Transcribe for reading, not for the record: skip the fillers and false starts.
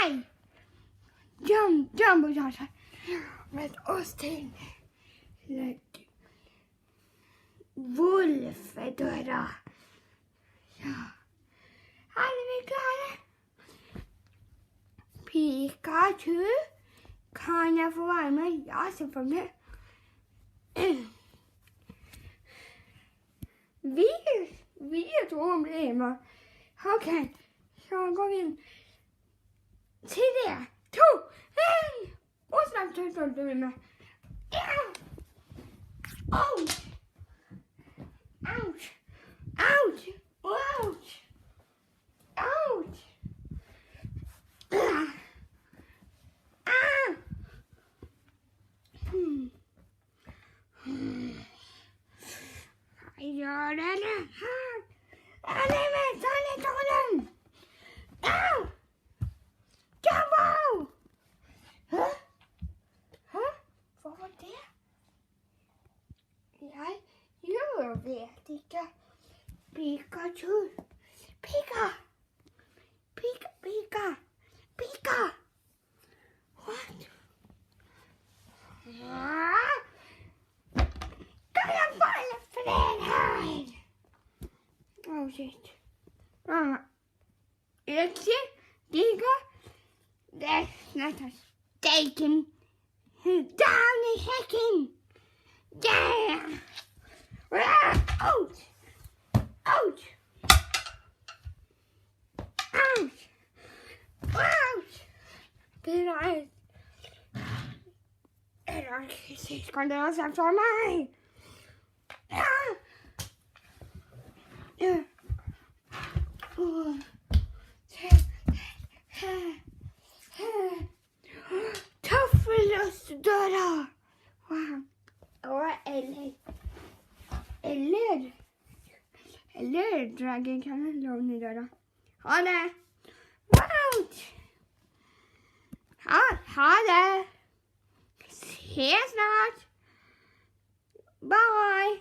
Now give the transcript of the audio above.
Nej! Jumbo Josh med oss till Wolfedörra. Ja. Är vi klara? Pikachu. Kan jag få vara med? Ja, så får med. Vi är problem. Okej, så går vi in till det. 2, 1. Och snabbt så du med. Ouch! Ouch! Ouch! Ouch! Ouch! Jag gör det här. Nej, vänta lite honom. Au! Jumbo! Vad var det? Jag vet inte. Pikachu. Pika! What? Kan jag falla för den här? Oh shit. That's not a steaking. Down the hecking. Yeah. Ouch. Ouch. Ouch. Ouch. Det är kan det ha sagt för mig? Tuffelustdörrar. Wow. Eller Dragon kan dörrar. Ha det. Wow. Ha det. Ses snart. Bye.